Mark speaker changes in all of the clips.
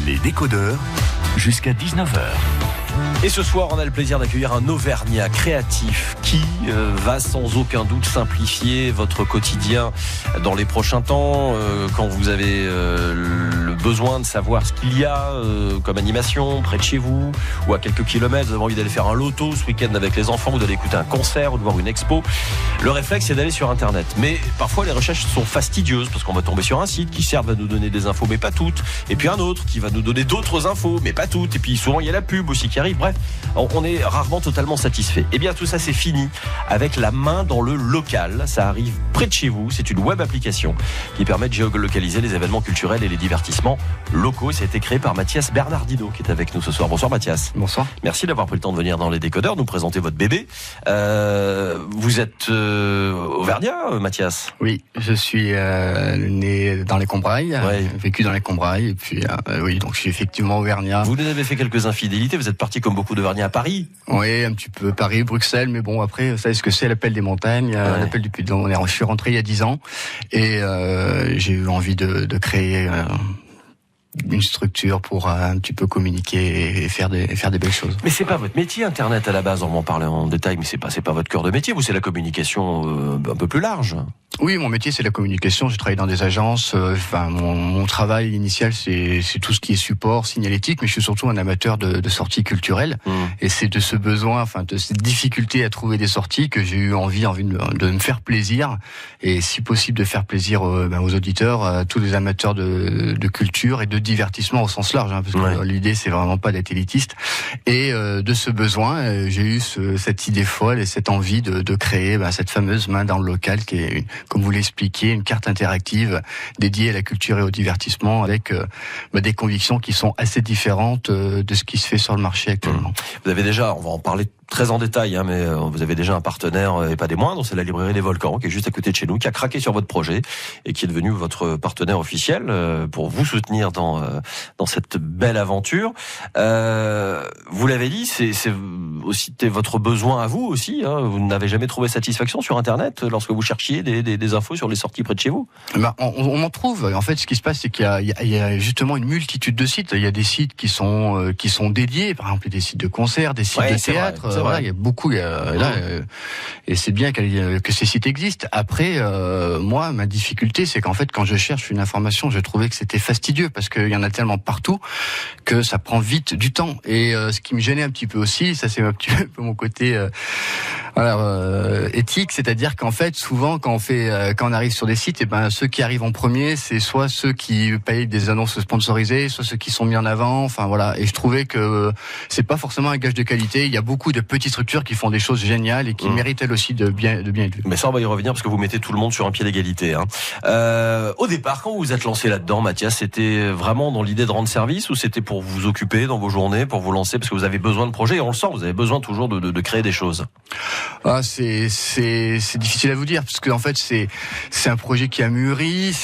Speaker 1: Les décodeurs, jusqu'à 19h.
Speaker 2: Et ce soir, on a le plaisir d'accueillir un Auvergnat créatif qui va sans aucun doute simplifier votre quotidien dans les prochains temps. Quand vous avez le besoin de savoir ce qu'il y a comme animation près de chez vous ou à quelques kilomètres, vous avez envie d'aller faire un loto ce week-end avec les enfants ou d'aller écouter un concert ou de voir une expo, le réflexe c'est d'aller sur Internet. Mais parfois les recherches sont fastidieuses parce qu'on va tomber sur un site qui sert à nous donner des infos mais pas toutes, et puis un autre qui va nous donner d'autres infos mais pas toutes, et puis souvent il y a la pub aussi qui arrive. Bref, on est rarement totalement satisfait. Et bien tout ça c'est fini avec la main dans le local. Ça arrive près de chez vous. C'est une web application qui permet de géolocaliser les événements culturels et les divertissements locaux. Ça a été créé par Mathias Bernardino qui est avec nous ce soir. Bonsoir Mathias.
Speaker 3: Bonsoir.
Speaker 2: Merci d'avoir pris le temps de venir dans les décodeurs, nous présenter votre bébé. Vous êtes auvergnat, Mathias?
Speaker 3: Oui, je suis né dans les Combrailles,
Speaker 2: ouais.
Speaker 3: Vécu dans les Combrailles, et puis oui, donc je suis effectivement auvergnat.
Speaker 2: Vous nous avez fait quelques infidélités, vous êtes parti comme beaucoup d'Auvergnats à Paris?
Speaker 3: Oui, un petit peu Paris, Bruxelles, mais bon après, vous savez ce que c'est l'appel des montagnes, ouais. L'appel du Puy-de-Dôme. Je suis rentré il y a 10 ans, et j'ai eu envie de créer une structure pour un petit peu communiquer et faire des belles choses.
Speaker 2: Mais c'est pas votre métier, Internet, à la base, on va en parler en détail, mais c'est pas votre cœur de métier, vous, c'est la communication un peu plus large.
Speaker 3: Oui, mon métier c'est la communication. J'ai travaillé dans des agences. Mon travail initial c'est tout ce qui est support, signalétique, mais je suis surtout un amateur de sorties culturelles. Et c'est de ce besoin, de cette difficulté à trouver des sorties que j'ai eu envie de me faire plaisir, et si possible de faire plaisir aux auditeurs, à tous les amateurs de culture et de divertissement au sens large, parce que l'idée c'est vraiment pas d'être élitiste. Et de ce besoin, j'ai eu cette idée folle et cette envie de créer cette fameuse main dans le local qui est comme vous l'expliquiez, une carte interactive dédiée à la culture et au divertissement avec des convictions qui sont assez différentes de ce qui se fait sur le marché actuellement.
Speaker 2: Vous avez déjà, on va en parler très en détail, mais vous avez déjà un partenaire et pas des moindres, c'est la librairie Les Volcans qui est juste à côté de chez nous, qui a craqué sur votre projet et qui est devenu votre partenaire officiel pour vous soutenir dans cette belle aventure. Vous l'avez dit, c'est aussi votre besoin à vous aussi. Vous n'avez jamais trouvé satisfaction sur Internet lorsque vous cherchiez des infos sur les sorties près de chez vous?
Speaker 3: On en trouve. En fait, ce qui se passe, c'est qu'il y a justement une multitude de sites. Il y a des sites qui sont dédiés, par exemple des sites de concerts, des sites de théâtre. Voilà, il y a beaucoup et c'est bien que ces sites existent. Après, moi, ma difficulté, c'est qu'en fait, quand je cherche une information, je trouvais que c'était fastidieux parce qu'il y en a tellement partout que ça prend vite du temps. Et ce qui me gênait un petit peu aussi, ça c'est un petit peu mon côté éthique, c'est-à-dire qu'en fait, souvent, quand on arrive sur des sites, ceux qui arrivent en premier, c'est soit ceux qui payent des annonces sponsorisées, soit ceux qui sont mis en avant. Enfin voilà. Et je trouvais que c'est pas forcément un gage de qualité. Il y a beaucoup de petites structures qui font des choses géniales et qui méritent elles aussi de bien être vues.
Speaker 2: Mais ça, on va y revenir parce que vous mettez tout le monde sur un pied d'égalité. Au départ, quand vous vous êtes lancé là-dedans, Mathias, c'était vraiment dans l'idée de rendre service ou c'était pour vous occuper dans vos journées, pour vous lancer parce que vous avez besoin de projets et on le sent, vous avez besoin toujours de créer des choses?
Speaker 3: C'est difficile à vous dire parce que en fait c'est un projet qui a mûri.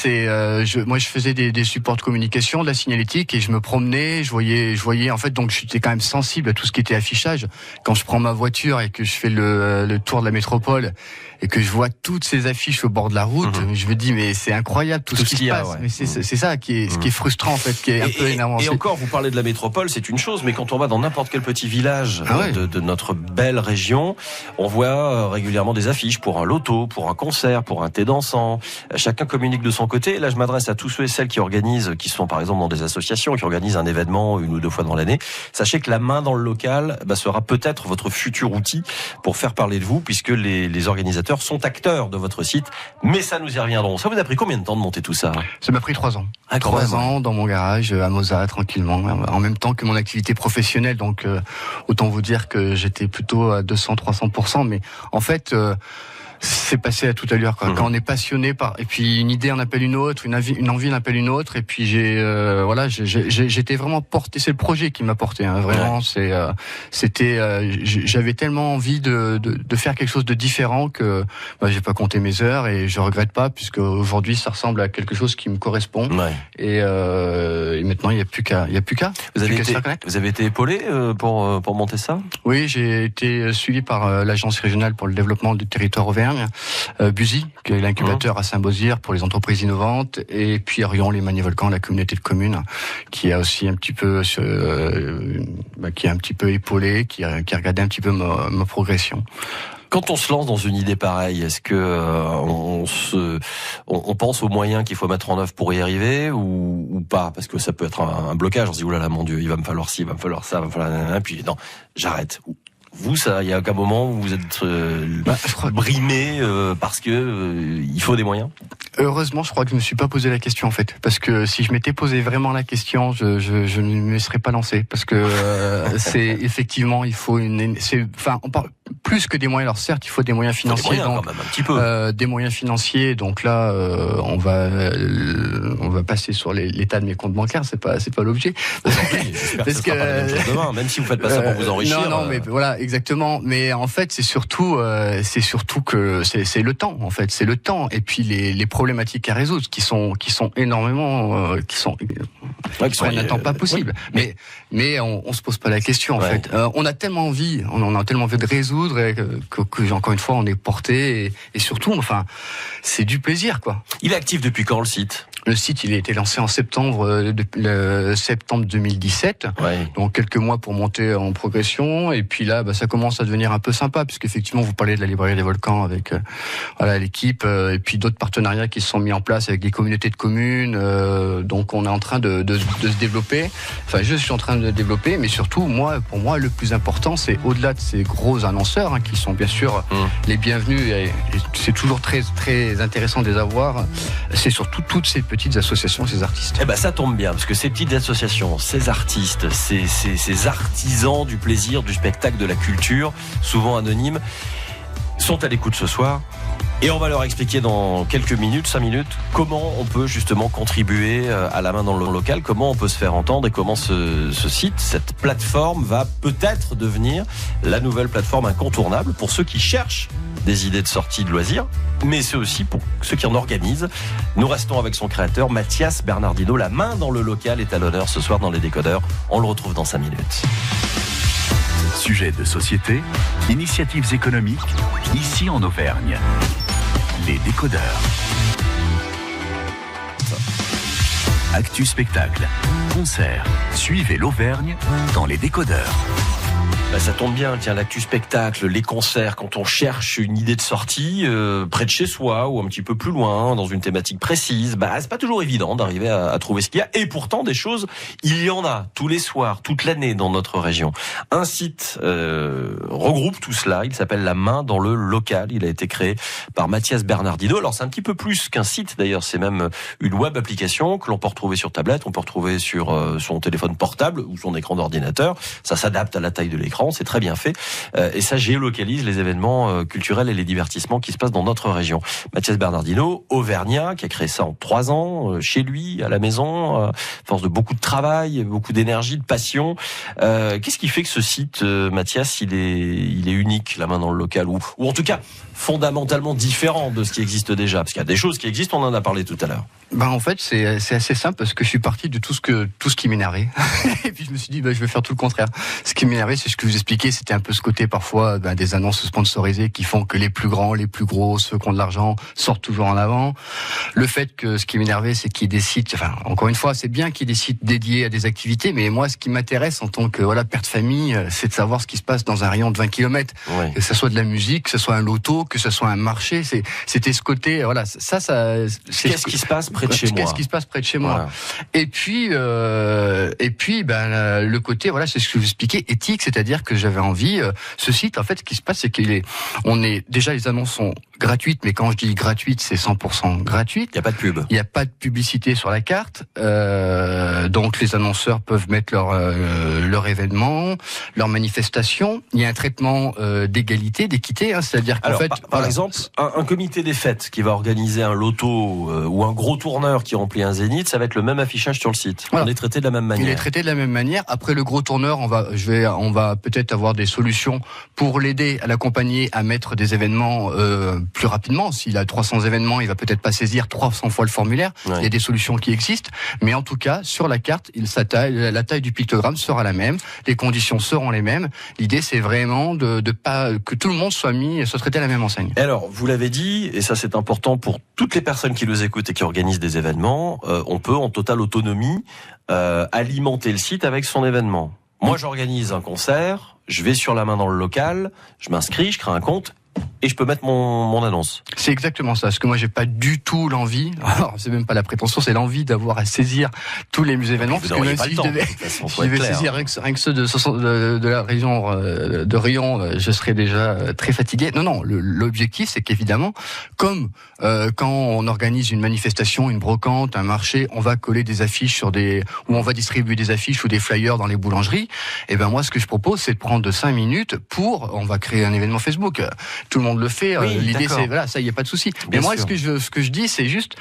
Speaker 3: Moi je faisais des supports de communication, de la signalétique, et je me promenais, je voyais en fait, donc j'étais quand même sensible à tout ce qui était affichage. Quand je prends ma voiture et que je fais le tour de la métropole et que je vois toutes ces affiches au bord de la route, je me dis mais c'est incroyable tout ce qui se passe. Mais c'est ça qui est frustrant en fait, qui est un peu énervant.
Speaker 2: Et encore, vous parlez de la métropole, c'est une chose, mais quand on va dans n'importe quel petit village de notre belle région, on voit régulièrement des affiches pour un loto, pour un concert, pour un thé dansant. Chacun communique de son côté. Et là, je m'adresse à tous ceux et celles qui sont par exemple dans des associations, qui organisent un événement 1 ou 2 fois dans l'année. Sachez que la main dans le local sera peut-être votre futur outil pour faire parler de vous, puisque les organisateurs sont acteurs de votre site. Mais ça, nous y reviendrons. Ça vous a pris combien de temps de monter tout ça?
Speaker 3: Ça m'a pris 3 ans. 3 ans dans mon garage à Moza, tranquillement, en même temps que mon activité professionnelle. Donc autant vous dire que j'étais plutôt à 200-300%. Mais en fait, c'est passé à toute allure, quoi. Quand on est passionné et puis une idée en appelle une autre, une envie en appelle une autre, et puis j'étais vraiment porté. C'est le projet qui m'a porté, vraiment. J'avais tellement envie de faire quelque chose de différent que j'ai pas compté mes heures, et je regrette pas, puisque aujourd'hui ça ressemble à quelque chose qui me correspond. Et maintenant il y a plus qu'à.
Speaker 2: Vous avez été épaulé pour monter ça?
Speaker 3: Oui, j'ai été suivi par l'agence régionale pour le développement du territoire auvergnat. Auvergne, Buzy, qui est l'incubateur à Saint-Beauzire pour les entreprises innovantes, et puis Rion, les Magnévolcans, la communauté de communes, qui a aussi un petit peu, qui est un petit peu épaulé, qui a regardé un petit peu ma progression.
Speaker 2: Quand on se lance dans une idée pareille, est-ce que on pense aux moyens qu'il faut mettre en œuvre pour y arriver ou pas? Parce que ça peut être un blocage. On se dit oulala, mon Dieu, il va me falloir ci, il va me falloir ça, il va me falloir... Puis non, j'arrête. Vous, ça, il y a aucun moment où vous êtes brimé parce que il faut des moyens.
Speaker 3: Heureusement, je crois que je me suis pas posé la question en fait, parce que si je m'étais posé vraiment la question, je ne me serais pas lancé, parce que c'est effectivement, il faut on parle plus que des moyens. Alors certes, il faut des moyens financiers,
Speaker 2: des moyens, donc, quand même, un petit peu.
Speaker 3: Des moyens financiers. Donc là, on va passer sur l'état de mes comptes bancaires. C'est pas l'objet.
Speaker 2: J'espère parce que ce sera pas la même chose demain, même si vous faites pas ça pour vous enrichir.
Speaker 3: Non, mais voilà, exactement. Mais en fait, c'est surtout que c'est le temps. En fait, c'est le temps. Et puis les problématiques à résoudre qui sont énormément, qui sont prennent un temps pas possible. Oui. Mais on se pose pas la question en fait. On a tellement envie de résoudre que encore une fois on est porté et surtout, enfin, c'est du plaisir quoi.
Speaker 2: Il est actif depuis quand le site?
Speaker 3: Le site, il a été lancé en septembre 2017.
Speaker 2: Ouais.
Speaker 3: Donc quelques mois pour monter en progression. Et puis là, ça commence à devenir un peu sympa, puisqu'effectivement, vous parlez de la librairie des volcans avec l'équipe, et puis d'autres partenariats qui se sont mis en place avec des communautés de communes. Donc on est en train de se développer. Enfin, je suis en train de développer, mais surtout, pour moi, le plus important, c'est au-delà de ces gros annonceurs, qui sont bien sûr les bienvenus, et c'est toujours très, très intéressant de les avoir. C'est surtout toutes ces petites associations, ces artistes.
Speaker 2: Eh ben, ça tombe bien, parce que ces petites associations, ces artistes, ces artisans du plaisir, du spectacle, de la culture, souvent anonymes, sont à l'écoute ce soir. Et on va leur expliquer dans quelques minutes, 5 minutes, comment on peut justement contribuer à la main dans le local, comment on peut se faire entendre et comment ce site, cette plateforme va peut-être devenir la nouvelle plateforme incontournable pour ceux qui cherchent des idées de sortie de loisirs, mais c'est aussi pour ceux qui en organisent. Nous restons avec son créateur, Mathias Bernardino. La main dans le local est à l'honneur ce soir dans Les Décodeurs. On le retrouve dans 5 minutes.
Speaker 1: Sujet de société, initiatives économiques, ici en Auvergne. Les Décodeurs. Actu spectacle, concert. Suivez l'Auvergne dans Les Décodeurs.
Speaker 2: Ça tombe bien, tiens, l'actu spectacle, les concerts, quand on cherche une idée de sortie près de chez soi ou un petit peu plus loin, dans une thématique précise, c'est pas toujours évident d'arriver à trouver ce qu'il y a. Et pourtant, des choses, il y en a tous les soirs, toute l'année dans notre région. Un site regroupe tout cela, il s'appelle La Main dans le local. Il a été créé par Mathias Bernardino. Alors c'est un petit peu plus qu'un site d'ailleurs, c'est même une web application que l'on peut retrouver sur tablette, on peut retrouver sur son téléphone portable ou son écran d'ordinateur. Ça s'adapte à la taille de l'écran. C'est très bien fait et ça géolocalise les événements culturels et les divertissements qui se passent dans notre région. Mathias Bernardino, auvergnat, qui a créé ça en 3 ans, chez lui, à la maison, à force de beaucoup de travail, beaucoup d'énergie, de passion. Qu'est-ce qui fait que ce site, Mathias, il est unique, La Main dans le local, ou en tout cas fondamentalement différent de ce qui existe déjà? Parce qu'il y a des choses qui existent, on en a parlé tout à l'heure.
Speaker 3: En fait, c'est assez simple parce que je suis parti de tout ce qui m'énervait. Et puis je me suis dit, je vais faire tout le contraire. Ce qui m'énervait, c'est ce que je vous expliquais, c'était un peu ce côté parfois des annonces sponsorisées qui font que les plus grands, les plus gros, ceux qui ont de l'argent sortent toujours en avant. Le fait que ce qui m'énervait, c'est qu'il y ait des sites, encore une fois, c'est bien qu'il y ait des sites dédiés à des activités, mais moi, ce qui m'intéresse en tant que père de famille, c'est de savoir ce qui se passe dans un rayon de 20 km. Oui. Que ce soit de la musique, que ce soit un loto, que ce soit un marché, c'était ce côté, ça.
Speaker 2: Qu'est-ce qui se passe près de chez moi?
Speaker 3: Qu'est-ce qui se passe près de chez moi? Et puis, le côté, c'est ce que je vous expliquais, éthique, c'est-à-dire que j'avais envie, ce site, en fait, ce qui se passe, c'est déjà les annonces sont gratuites, mais quand je dis gratuite, c'est 100% gratuite.
Speaker 2: Il n'y a pas de pub.
Speaker 3: Il n'y a pas de publicité sur la carte, donc les annonceurs peuvent mettre leur événement, leur manifestation. Il y a un traitement d'égalité, d'équité, c'est-à-dire qu'en fait...
Speaker 2: Par exemple, un comité des fêtes qui va organiser un loto ou un gros tourneur qui remplit un zénith, ça va être le même affichage sur le site. Voilà. On est traité de la même manière.
Speaker 3: Il est traité de la même manière. Après le gros tourneur, on va peut-être avoir des solutions pour l'aider, à l'accompagner, à mettre des événements plus rapidement. S'il a 300 événements, il va peut-être pas saisir 300 fois le formulaire. Ouais. Il y a des solutions qui existent, mais en tout cas, sur la carte, la taille du pictogramme sera la même, les conditions seront les mêmes. L'idée, c'est vraiment de pas que tout le monde soit traité à la même enseigne.
Speaker 2: Alors, vous l'avez dit, et ça c'est important pour toutes les personnes qui nous écoutent et qui organisent des événements, on peut en totale autonomie alimenter le site avec son événement. Moi, j'organise un concert, je vais sur la main dans le local, je m'inscris, je crée un compte et je peux mettre mon annonce.
Speaker 3: C'est exactement ça, parce que moi j'ai pas du tout l'envie, alors c'est même pas la prétention, c'est l'envie d'avoir à saisir tous les événements, parce que même si je devais saisir rien que ceux de la région de Rion, je serais déjà très fatigué. Non, l'objectif c'est qu'évidemment, comme quand on organise une manifestation, une brocante, un marché, on va coller des affiches ou on va distribuer des affiches ou des flyers dans les boulangeries, et ben moi ce que je propose c'est de prendre 5 minutes on va créer un événement Facebook. Tout le monde le fait. Oui, l'idée, c'est voilà, ça, il y a pas de souci. Mais moi, ce que je dis, c'est juste,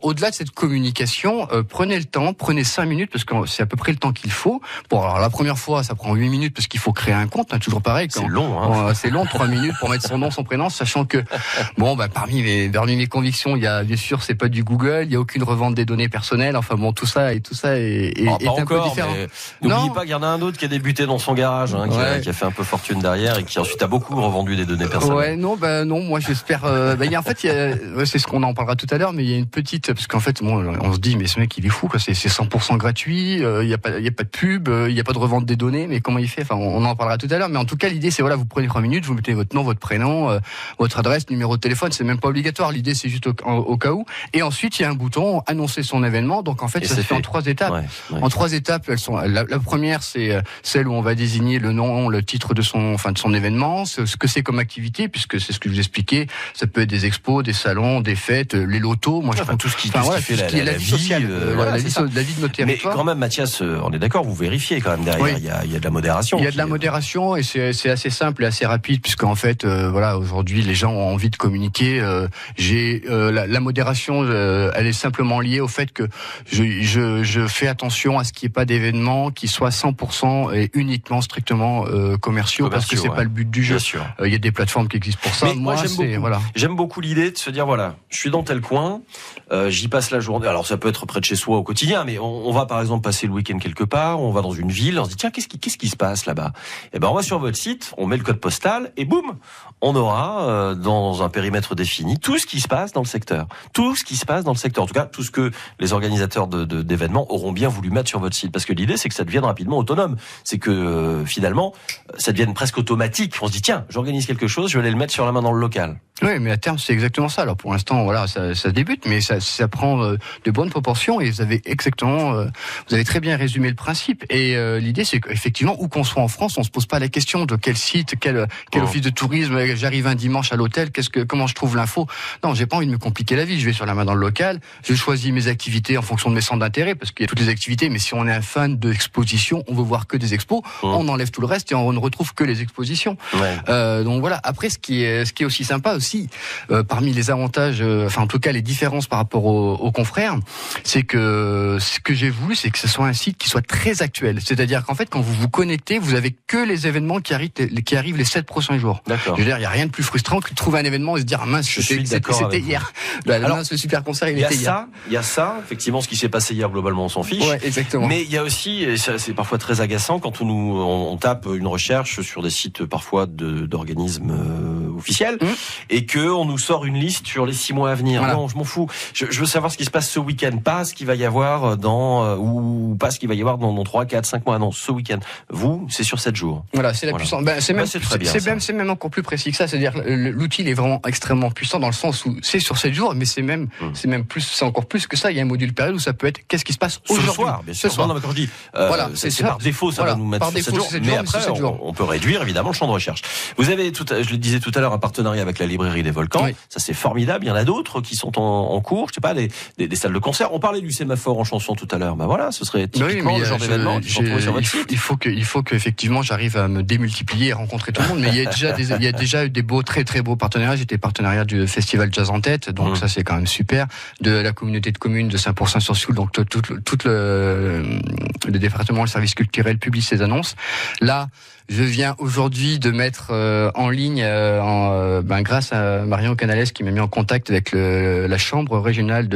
Speaker 3: au-delà de cette communication, prenez le temps, prenez 5 minutes parce que c'est à peu près le temps qu'il faut. Bon, alors la première fois, ça prend 8 minutes parce qu'il faut créer un compte, toujours pareil.
Speaker 2: C'est long,
Speaker 3: c'est long, 3 minutes pour mettre son nom, son prénom, sachant que parmi mes convictions, il y a bien sûr, c'est pas du Google, il y a aucune revente des données personnelles. Enfin bon, tout ça est un peu différent.
Speaker 2: N'oubliez pas qu'il y en a un autre qui a débuté dans son garage, qui a fait un peu fortune derrière et qui ensuite a beaucoup revendu des données personnelles.
Speaker 3: Ouais, non, moi j'espère. C'est ce qu'on en parlera tout à l'heure, mais il y a une petite, parce qu'en fait, on se dit, mais ce mec il est fou, quoi. C'est 100% gratuit. Il y a pas de pub, il y a pas de revente des données, mais comment il fait ? Enfin, on en parlera tout à l'heure. Mais en tout cas, l'idée c'est vous prenez 3 minutes, vous mettez votre nom, votre prénom, votre adresse, numéro de téléphone. C'est même pas obligatoire. L'idée c'est juste au cas où. Et ensuite, il y a un bouton annoncer son événement. Donc en fait, ça se fait en 3 étapes. Ouais. En 3 étapes, elles sont. La première, c'est celle où on va désigner le nom, le titre de son événement, ce que c'est comme activité, puisque c'est ce que je vous expliquais, ça peut être des expos, des salons, des fêtes, les lotos. Moi, je prends tout ce qui fait la vie sociale, la vie de notre territoire.
Speaker 2: Mais quand même, Mathias, on est d'accord, vous vérifiez quand même derrière. Oui. Il y a de la modération.
Speaker 3: Il y a de la modération et c'est assez simple et assez rapide, puisqu'en fait, aujourd'hui, les gens ont envie de communiquer. La modération, elle est simplement liée au fait que je fais attention à ce qu'il n'y ait pas d'événements qui soient 100% et uniquement strictement commerciaux, parce que c'est pas le but du jeu. Il y a des plateformes qui existent pour ça.
Speaker 2: Mais moi j'aime beaucoup l'idée de se dire je suis dans tel coin, j'y passe la journée. Alors ça peut être près de chez soi au quotidien, mais on va par exemple passer le week-end quelque part, on va dans une ville, on se dit tiens, qu'est-ce qui se passe là-bas ? Et ben on va sur votre site, on met le code postal et boum, on aura dans un périmètre défini tout ce qui se passe dans le secteur. Tout ce qui se passe dans le secteur. En tout cas, tout ce que les organisateurs d'événements auront bien voulu mettre sur votre site, parce que l'idée c'est que ça devienne rapidement autonome. C'est que finalement ça devienne presque automatique. On se dit tiens, j'organise quelque chose, je vais aller le mettre sur la main dans le local.
Speaker 3: Oui, mais à terme, c'est exactement ça. Alors pour l'instant, ça débute, mais ça prend de bonnes proportions et vous avez très bien résumé le principe. Et l'idée, c'est qu'effectivement, où qu'on soit en France, on se pose pas la question de quel site, quel office de tourisme, j'arrive un dimanche à l'hôtel, comment je trouve l'info. Non, j'ai pas envie de me compliquer la vie. Je vais sur la main dans le local, je choisis mes activités en fonction de mes centres d'intérêt, parce qu'il y a toutes les activités, mais si on est un fan d'exposition, on veut voir que des expos, on enlève tout le reste et on ne retrouve que les expositions. Ouais. Donc voilà. Après, ce qui est aussi sympa aussi, parmi les avantages, en tout cas les différences par rapport aux confrères, c'est que ce que j'ai voulu, c'est que ce soit un site qui soit très actuel. C'est-à-dire qu'en fait, quand vous vous connectez, vous avez que les événements qui arrivent les 7 prochains jours. D'accord. Je veux dire, il n'y a rien de plus frustrant que de trouver un événement et se dire mince, c'était hier. Alors, le super concert, il était hier.
Speaker 2: Il y a ça, effectivement, ce qui s'est passé hier, globalement, on s'en fiche.
Speaker 3: Ouais, exactement.
Speaker 2: Mais il y a aussi, et ça, c'est parfois très agaçant, quand on tape une recherche sur des sites parfois d'organismes officiels, et que on nous sort une liste sur les 6 mois à venir. Voilà. Non, je m'en fous. Je veux savoir ce qui se passe ce week-end, pas ce qu'il va y avoir ou pas ce qu'il va y avoir dans 3, 4, 5 mois. Non, ce week-end. Vous, c'est sur 7 jours.
Speaker 3: Voilà, c'est la puissance. C'est même encore plus précis que ça. C'est-à-dire, l'outil est vraiment extrêmement puissant dans le sens où c'est sur 7 jours, mais c'est encore plus que ça. Il y a un module période où ça peut être qu'est-ce qui se passe aujourd'hui.
Speaker 2: Ce soir, bien sûr. Ce soir. Non, mais quand je dis, c'est par défaut, ça va nous mettre sur 7 jours. Mais après, on peut réduire évidemment le champ de recherche. Vous avez, je le disais tout à l'heure, un partenariat avec la librairie des Volcans. Oui. Ça, c'est formidable. Il y en a d'autres qui sont en cours. Je sais pas, des salles de concert. On parlait du sémaphore en chanson tout à l'heure. Ben voilà, ce serait typiquement le genre d'événement qui sont trouvés sur votre site.
Speaker 3: Il faut que effectivement j'arrive à me démultiplier et rencontrer tout le monde. Mais il y a déjà eu des très très beaux partenariats. J'étais partenariat du festival Jazz en Tête, donc ça c'est quand même super. De la communauté de communes de 5% sur Sioule, donc tout le département, le service culturel publie ses annonces. Là, je viens aujourd'hui de mettre en ligne, grâce à Marion Canales qui m'a mis en contact avec la Chambre régionale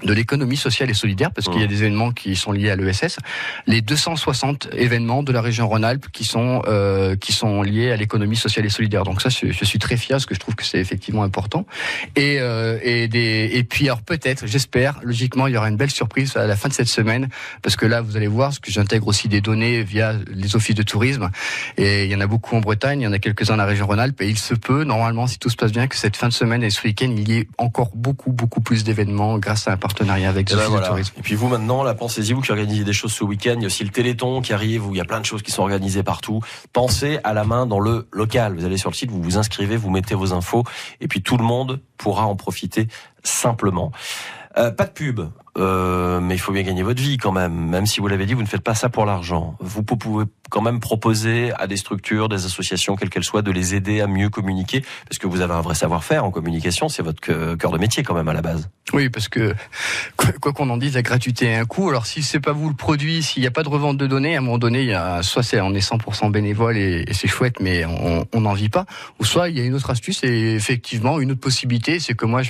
Speaker 3: de l'économie sociale et solidaire, parce qu'il y a des événements qui sont liés à l'ESS, les 260 événements de la région Rhône-Alpes qui sont liés à l'économie sociale et solidaire. Donc ça, je suis très fier, parce que je trouve que c'est effectivement important. Et puis alors peut-être, j'espère, logiquement, il y aura une belle surprise à la fin de cette semaine, parce que là, vous allez voir, parce que j'intègre aussi des données via les offices de tourisme, et il y en a beaucoup en Bretagne, il y en a quelques-uns dans la région Rhône-Alpes, et il se peut, normalement, si tout se passe bien, que cette fin de semaine et ce week-end, il y ait encore beaucoup plus d'événements grâce à un partenariat avec le tourisme.
Speaker 2: Et puis vous maintenant, là, pensez-y, vous qui organisez des choses ce week-end, il y a aussi le Téléthon qui arrive, où il y a plein de choses qui sont organisées partout. Pensez à la main dans le local. Vous allez sur le site, vous vous inscrivez, vous mettez vos infos, et puis tout le monde pourra en profiter simplement. Pas de pub, mais il faut bien gagner votre vie quand même. Même si vous l'avez dit, vous ne faites pas ça pour l'argent. Vous pouvez quand même proposer à des structures, des associations, quelles qu'elles soient, de les aider à mieux communiquer, parce que vous avez un vrai savoir-faire en communication, c'est votre cœur de métier quand même à la base.
Speaker 3: Oui, parce que quoi qu'on en dise, la gratuité a un coût. Alors si c'est pas vous le produit, s'il n'y a pas de revente de données, à un moment donné, il y a soit on est 100% bénévole et c'est chouette, mais on n'en vit pas. Ou soit il y a une autre astuce et effectivement une autre possibilité, c'est que moi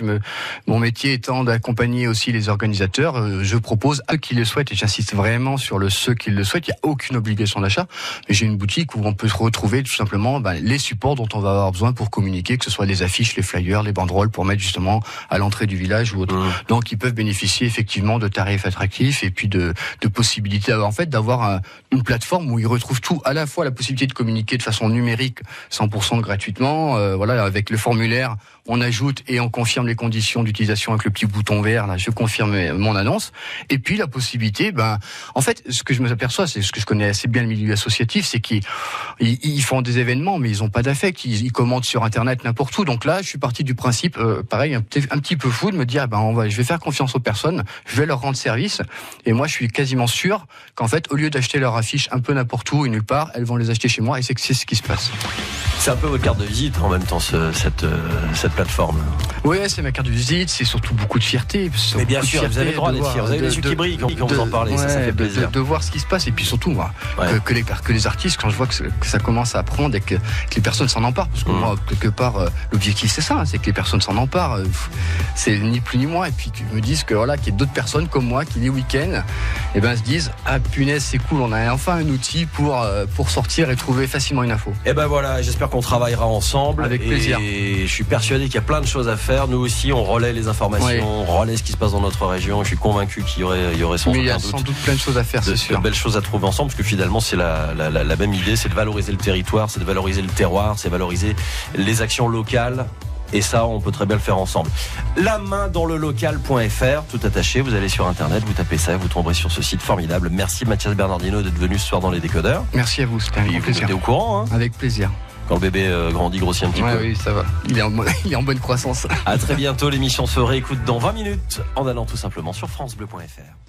Speaker 3: mon métier étant d'accompagner aussi les organisateurs, je propose à ceux qui le souhaitent, et j'insiste vraiment sur ceux qui le souhaitent. Il n'y a aucune obligation d'achat. Mais j'ai une boutique où on peut retrouver tout simplement les supports dont on va avoir besoin pour communiquer, que ce soit les affiches, les flyers, les banderoles pour mettre justement à l'entrée du village ou autre. Donc ils peuvent bénéficier effectivement de tarifs attractifs et puis de possibilités d'avoir une plateforme où ils retrouvent tout, à la fois la possibilité de communiquer de façon numérique 100% gratuitement, avec le formulaire, on ajoute et on confirme les conditions d'utilisation avec le petit bouton vert, là je confirme mon annonce, et puis la possibilité, en fait ce que je me aperçois, c'est ce que je connais assez bien le milieu associatif, c'est qu'ils font des événements mais ils n'ont pas d'affect, ils commandent sur internet n'importe où. Donc là je suis parti du principe pareil un petit peu fou de me dire je vais faire confiance aux personnes, je vais leur rendre service, et moi je suis quasiment sûr qu'en fait au lieu d'acheter leur affiche un peu n'importe où et nulle part, elles vont les acheter chez moi, et c'est ce qui se passe.
Speaker 2: C'est un peu votre carte de visite en même temps, cette plateforme.
Speaker 3: Oui, c'est ma carte de visite, c'est surtout beaucoup de fierté.
Speaker 2: Mais bien sûr, vous avez le droit d'être fier, vous avez les yeux qui brillent quand vous en parlez, ça fait plaisir.
Speaker 3: De voir ce qui se passe, et puis surtout que les artistes, quand je vois que ça commence à prendre et que les personnes s'en emparent, parce que moi, quelque part, l'objectif c'est ça, c'est que les personnes s'en emparent, c'est ni plus ni moins, et puis qu'ils me disent qu'il y a d'autres personnes comme moi qui les week-ends se disent punaise, c'est cool, on a enfin un outil pour sortir et trouver facilement une info.
Speaker 2: Et voilà, j'espère qu'on travaillera ensemble.
Speaker 3: Avec plaisir.
Speaker 2: Et je suis persuadé qu'il y a plein de choses à faire. Nous aussi, on relaie les informations, on relaie ce qui se passe dans notre région. Je suis convaincu qu'il y aurait sans doute
Speaker 3: plein de choses à faire, c'est sûr.
Speaker 2: De belles choses à trouver ensemble, parce que finalement, c'est la même idée, c'est de valoriser le territoire, c'est de valoriser le terroir, c'est valoriser les actions locales. Et ça, on peut très bien le faire ensemble. La main dans le local.fr, tout attaché. Vous allez sur Internet, vous tapez ça, vous tomberez sur ce site formidable. Merci Mathias Bernardino d'être venu ce soir dans les décodeurs.
Speaker 3: Merci à vous, c'était un grand plaisir.
Speaker 2: Vous êtes au courant,
Speaker 3: Avec plaisir.
Speaker 2: Quand le bébé grandit, grossit un petit peu.
Speaker 3: Oui, ça va. Il est en bonne croissance.
Speaker 2: À très bientôt. L'émission se réécoute dans 20 minutes en allant tout simplement sur francebleu.fr.